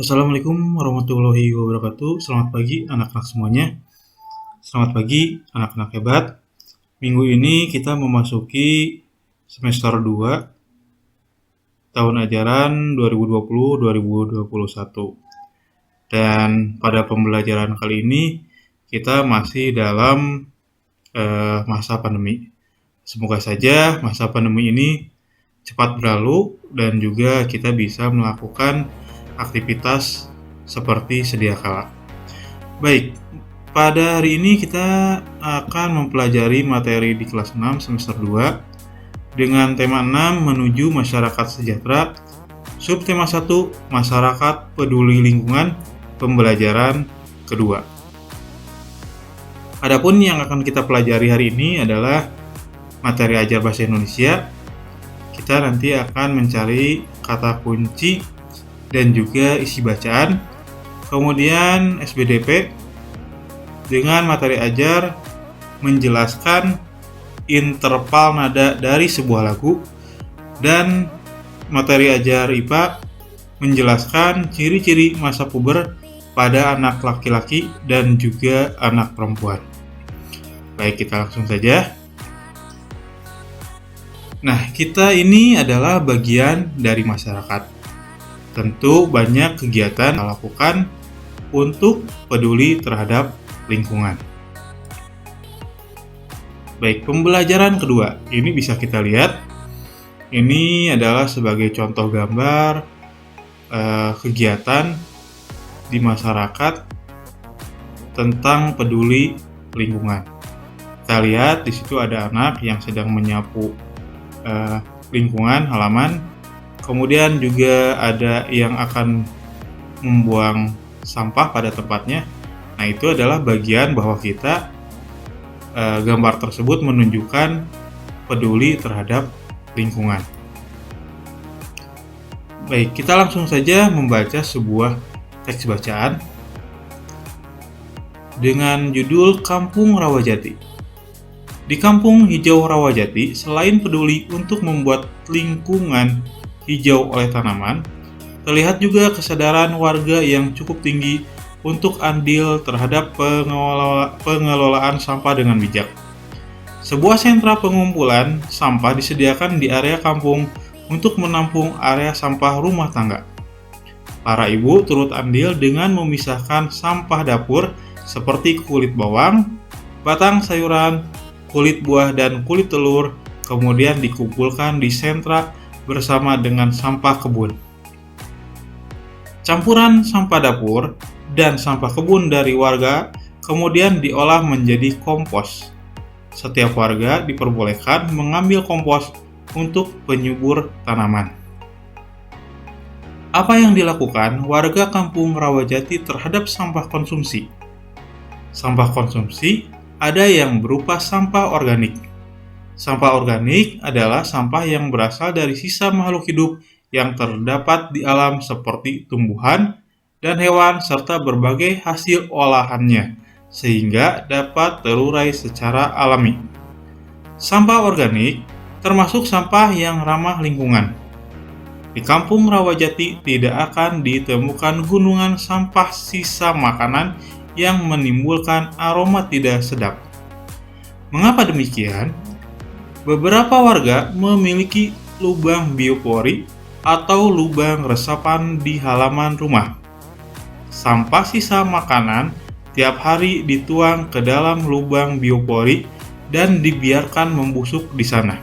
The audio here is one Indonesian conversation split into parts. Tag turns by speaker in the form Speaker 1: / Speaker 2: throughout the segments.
Speaker 1: Assalamualaikum warahmatullahi wabarakatuh. Selamat pagi anak-anak semuanya. Selamat pagi anak-anak hebat. Minggu ini kita memasuki semester 2 tahun ajaran 2020-2021. Dan pada pembelajaran kali ini kita masih dalam masa pandemi. Semoga saja masa pandemi ini cepat berlalu dan juga kita bisa melakukan aktivitas seperti sedia kala. Baik, pada hari ini kita akan mempelajari materi di kelas 6 semester 2 dengan tema 6 menuju masyarakat sejahtera, subtema 1 masyarakat peduli lingkungan, pembelajaran kedua. Adapun yang akan kita pelajari hari ini adalah materi ajar bahasa Indonesia. Kita nanti akan mencari kata kunci dan juga isi bacaan. Kemudian SBDP dengan materi ajar menjelaskan interval nada dari sebuah lagu, dan materi ajar IPA menjelaskan ciri-ciri masa puber pada anak laki-laki dan juga anak perempuan. Baik, kita langsung saja. Nah, kita ini adalah bagian dari masyarakat. Tentu banyak kegiatan kita lakukan untuk peduli terhadap lingkungan. Baik, pembelajaran kedua. Ini bisa kita lihat. Ini adalah sebagai contoh gambar kegiatan di masyarakat tentang peduli lingkungan. Kita lihat di situ ada anak yang sedang menyapu lingkungan halaman. Kemudian juga ada yang akan membuang sampah pada tempatnya. Nah, itu adalah bagian bahwa kita gambar tersebut menunjukkan peduli terhadap lingkungan. Baik, kita langsung saja membaca sebuah teks bacaan dengan judul Kampung Rawajati. Di Kampung Hijau Rawajati, selain peduli untuk membuat lingkungan hijau oleh tanaman, terlihat juga kesadaran warga yang cukup tinggi untuk andil terhadap pengelolaan sampah dengan bijak. Sebuah sentra pengumpulan sampah disediakan di area kampung untuk menampung area sampah rumah tangga. Para ibu turut andil dengan memisahkan sampah dapur seperti kulit bawang, batang sayuran, kulit buah, dan kulit telur, kemudian dikumpulkan di sentra bersama dengan sampah kebun. Campuran sampah dapur dan sampah kebun dari warga kemudian diolah menjadi kompos. Setiap warga diperbolehkan mengambil kompos untuk penyubur tanaman. Apa yang dilakukan warga Kampung Rawajati terhadap sampah konsumsi? Sampah konsumsi ada yang berupa sampah organik. Sampah organik adalah sampah yang berasal dari sisa makhluk hidup yang terdapat di alam seperti tumbuhan dan hewan serta berbagai hasil olahannya, sehingga dapat terurai secara alami. Sampah organik termasuk sampah yang ramah lingkungan. Di Kampung Rawajati tidak akan ditemukan gunungan sampah sisa makanan yang menimbulkan aroma tidak sedap. Mengapa demikian? Beberapa warga memiliki lubang biopori atau lubang resapan di halaman rumah. Sampah sisa makanan tiap hari dituang ke dalam lubang biopori dan dibiarkan membusuk di sana.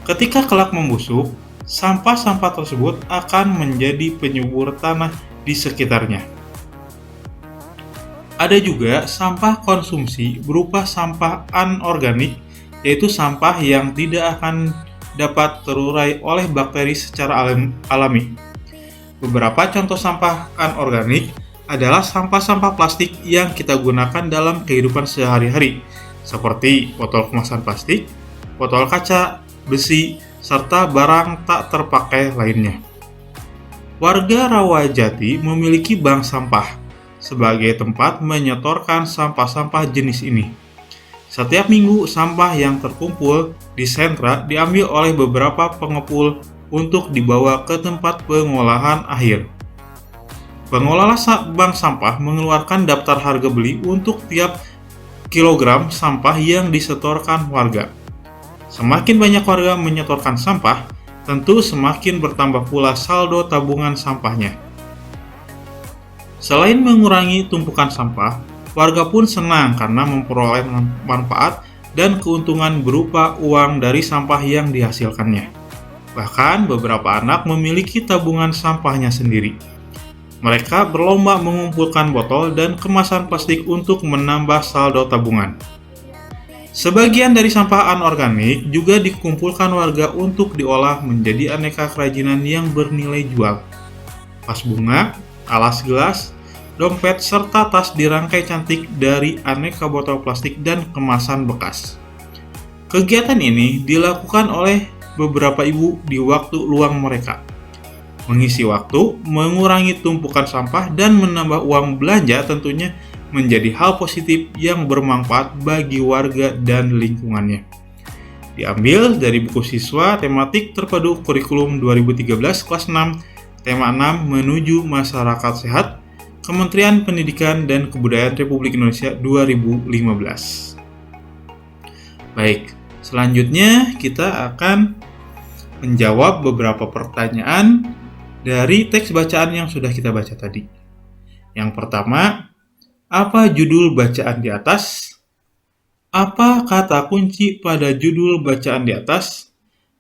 Speaker 1: Ketika kelak membusuk, sampah-sampah tersebut akan menjadi penyubur tanah di sekitarnya. Ada juga sampah konsumsi berupa sampah anorganik, yaitu sampah yang tidak akan dapat terurai oleh bakteri secara alami. Beberapa contoh sampah anorganik adalah sampah-sampah plastik yang kita gunakan dalam kehidupan sehari-hari, seperti botol kemasan plastik, botol kaca, besi, serta barang tak terpakai lainnya. Warga Rawajati memiliki bank sampah sebagai tempat menyetorkan sampah-sampah jenis ini. Setiap minggu, sampah yang terkumpul di sentra diambil oleh beberapa pengepul untuk dibawa ke tempat pengolahan akhir. Pengelola bank sampah mengeluarkan daftar harga beli untuk tiap kilogram sampah yang disetorkan warga. Semakin banyak warga menyetorkan sampah, tentu semakin bertambah pula saldo tabungan sampahnya. Selain mengurangi tumpukan sampah, warga pun senang karena memperoleh manfaat dan keuntungan berupa uang dari sampah yang dihasilkannya. Bahkan beberapa anak memiliki tabungan sampahnya sendiri. Mereka berlomba mengumpulkan botol dan kemasan plastik untuk menambah saldo tabungan. Sebagian dari sampah anorganik juga dikumpulkan warga untuk diolah menjadi aneka kerajinan yang bernilai jual. Vas bunga, alas gelas, dompet, serta tas dirangkai cantik dari aneka botol plastik dan kemasan bekas. Kegiatan ini dilakukan oleh beberapa ibu di waktu luang mereka. Mengisi waktu, mengurangi tumpukan sampah, dan menambah uang belanja tentunya menjadi hal positif yang bermanfaat bagi warga dan lingkungannya. Diambil dari buku siswa tematik terpadu kurikulum 2013 kelas 6, tema 6 menuju masyarakat sehat, Kementerian Pendidikan dan Kebudayaan Republik Indonesia 2015. Baik, selanjutnya kita akan menjawab beberapa pertanyaan dari teks bacaan yang sudah kita baca tadi. Yang pertama, apa judul bacaan di atas? Apa kata kunci pada judul bacaan di atas?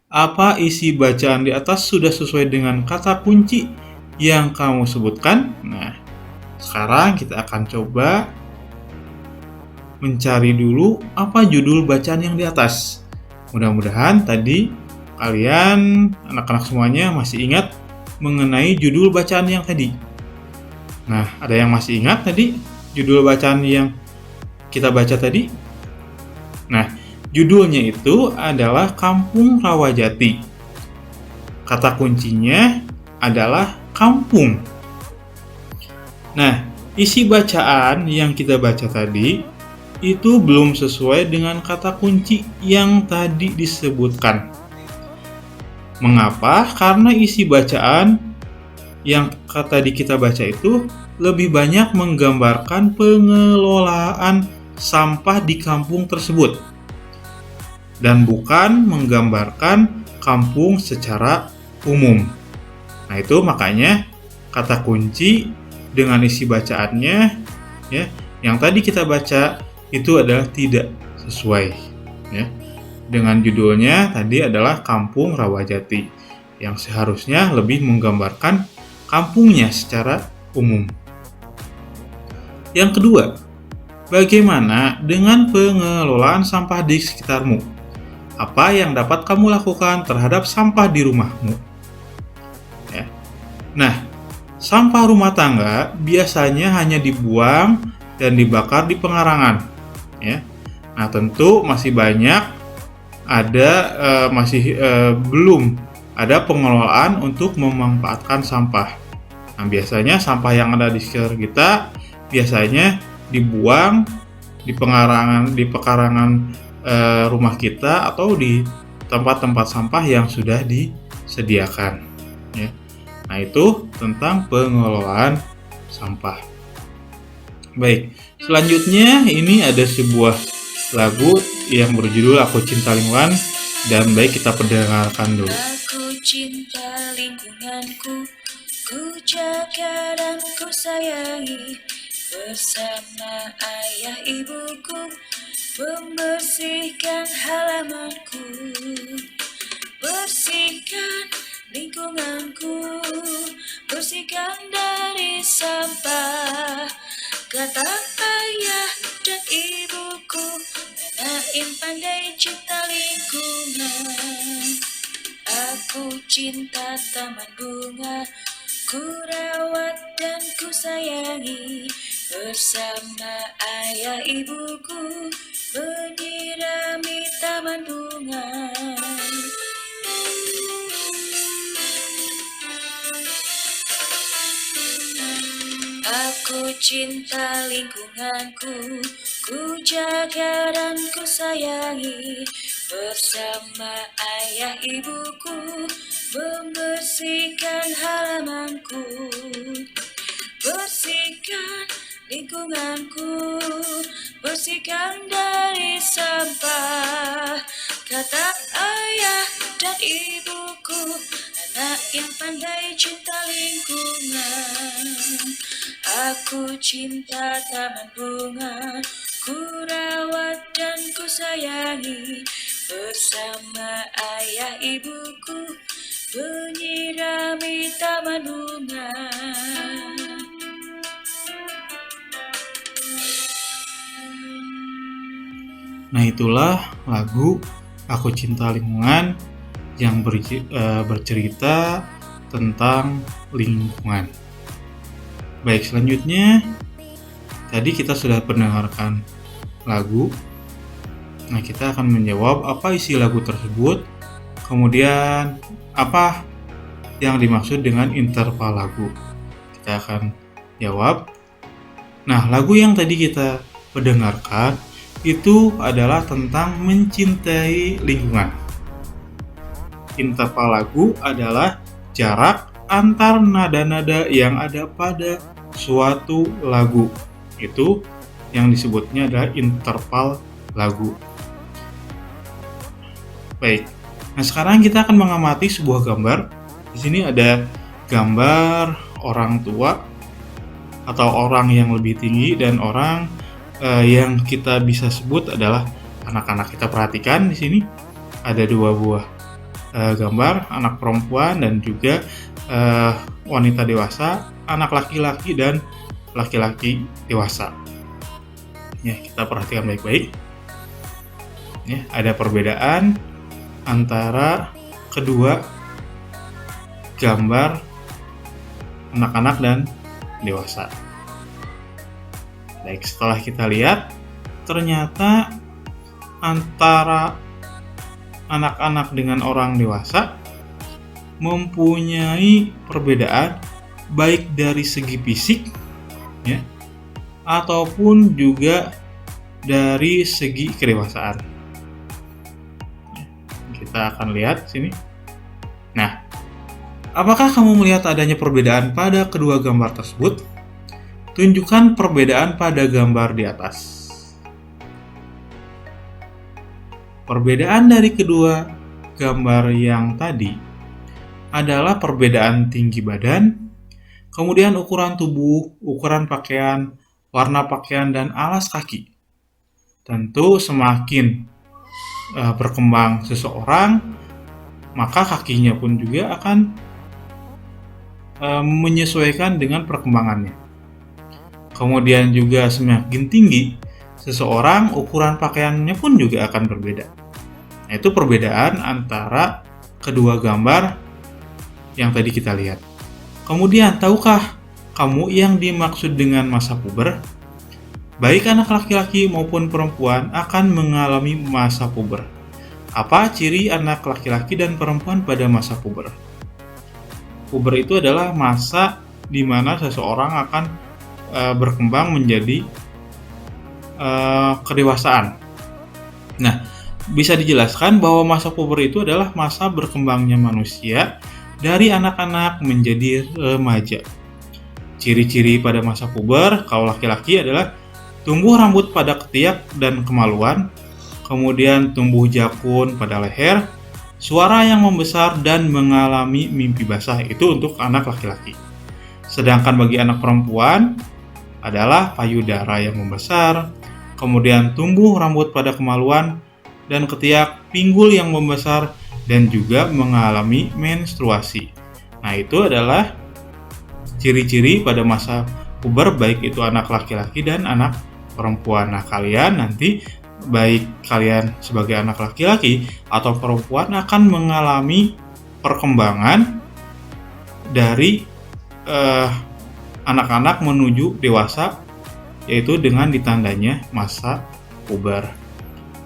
Speaker 1: Apa isi bacaan di atas sudah sesuai dengan kata kunci yang kamu sebutkan? Nah, sekarang kita akan coba mencari dulu apa judul bacaan yang di atas. Mudah-mudahan tadi kalian, anak-anak semuanya masih ingat mengenai judul bacaan yang tadi. Nah, ada yang masih ingat tadi judul bacaan yang kita baca tadi? Nah, judulnya itu adalah Kampung Rawajati. Kata kuncinya adalah kampung. Nah, isi bacaan yang kita baca tadi itu belum sesuai dengan kata kunci yang tadi disebutkan. Mengapa? Karena isi bacaan yang tadi kita baca itu lebih banyak menggambarkan pengelolaan sampah di kampung tersebut dan bukan menggambarkan kampung secara umum. Nah, itu makanya kata kunci dengan isi bacaannya ya, yang tadi kita baca itu adalah tidak sesuai ya. Dengan judulnya tadi adalah Kampung Rawajati yang seharusnya lebih menggambarkan kampungnya secara umum. Yang kedua, bagaimana dengan pengelolaan sampah di sekitarmu? Apa yang dapat kamu lakukan terhadap sampah di rumahmu? Ya. Nah, sampah rumah tangga biasanya hanya dibuang dan dibakar di pengarangan. Ya. Nah, tentu masih banyak belum ada pengelolaan untuk memanfaatkan sampah. Nah, biasanya sampah yang ada di sekitar kita biasanya dibuang di pekarangan rumah kita atau di tempat-tempat sampah yang sudah disediakan. Ya. Nah, itu tentang pengelolaan sampah. Baik, selanjutnya ini ada sebuah lagu yang berjudul Aku Cinta Lingkungan, dan baik kita pendengarkan dulu.
Speaker 2: Aku cinta lingkunganku, ku jaga dan ku sayangi. Bersama ayah ibuku membersihkan halamanku, bersihkan lingkunganku, bersihkan dari sampah. Kata ayah dan ibuku, Naim pandai cipta lingkungan. Aku cinta taman bunga, ku rawat dan ku sayangi. Bersama ayah ibuku menyirami taman bunga. Aku cinta lingkunganku, ku jaga dan ku sayangi. Bersama ayah ibuku membersihkan halamanku, lingkunganku, bersihkan dari sampah. Kata ayah dan ibuku, anak yang pandai cinta lingkungan. Aku cinta taman bunga, ku rawat dan ku sayangi. Bersama ayah ibuku, menyirami taman bunga.
Speaker 1: Nah, itulah lagu Aku Cinta Lingkungan yang bercerita tentang lingkungan. Baik, selanjutnya tadi kita sudah mendengarkan lagu. Nah, kita akan menjawab apa isi lagu tersebut, kemudian apa yang dimaksud dengan interval lagu. Kita akan jawab. Nah, lagu yang tadi kita mendengarkan itu adalah tentang mencintai lingkungan. Interval lagu adalah jarak antar nada-nada yang ada pada suatu lagu. Itu yang disebutnya adalah interval lagu. Baik. Nah, sekarang kita akan mengamati sebuah gambar. Di sini ada gambar orang tua atau orang yang lebih tinggi dan orang yang kita bisa sebut adalah anak-anak. Kita perhatikan di sini ada dua buah gambar, anak perempuan dan juga wanita dewasa, anak laki-laki dan laki-laki dewasa. Ya, kita perhatikan baik-baik. Ya, ada perbedaan antara kedua gambar anak-anak dan dewasa. Baik, setelah kita lihat, ternyata antara anak-anak dengan orang dewasa mempunyai perbedaan baik dari segi fisik, ya, ataupun juga dari segi kedewasaan. Kita akan lihat sini. Nah, apakah kamu melihat adanya perbedaan pada kedua gambar tersebut? Tunjukkan perbedaan pada gambar di atas. Perbedaan dari kedua gambar yang tadi adalah perbedaan tinggi badan, kemudian ukuran tubuh, ukuran pakaian, warna pakaian, dan alas kaki. Tentu semakin berkembang seseorang, maka kakinya pun juga akan menyesuaikan dengan perkembangannya. Kemudian juga semakin tinggi seseorang, ukuran pakaiannya pun juga akan berbeda. Nah, itu perbedaan antara kedua gambar yang tadi kita lihat. Kemudian, tahukah kamu yang dimaksud dengan masa puber? Baik anak laki-laki maupun perempuan akan mengalami masa puber. Apa ciri anak laki-laki dan perempuan pada masa puber? Puber itu adalah masa di mana seseorang akan berkembang menjadi kedewasaan. Nah, bisa dijelaskan bahwa masa puber itu adalah masa berkembangnya manusia dari anak-anak menjadi remaja. Ciri-ciri pada masa puber kalau laki-laki adalah tumbuh rambut pada ketiak dan kemaluan, kemudian tumbuh jakun pada leher, suara yang membesar dan mengalami mimpi basah. Itu untuk anak laki-laki. Sedangkan bagi anak perempuan adalah payudara yang membesar, kemudian tumbuh rambut pada kemaluan dan ketiak, pinggul yang membesar, dan juga mengalami menstruasi. Nah, itu adalah ciri-ciri pada masa puber baik itu anak laki-laki dan anak perempuan. Nah, kalian nanti baik kalian sebagai anak laki-laki atau perempuan akan mengalami perkembangan dari anak-anak menuju dewasa, yaitu dengan ditandanya masa puber.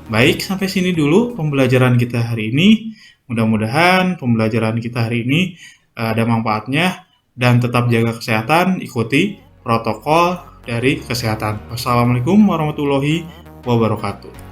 Speaker 1: Baik, sampai sini dulu pembelajaran kita hari ini. Mudah-mudahan pembelajaran kita hari ini ada manfaatnya dan tetap jaga kesehatan, ikuti protokol dari kesehatan. Wassalamualaikum warahmatullahi wabarakatuh.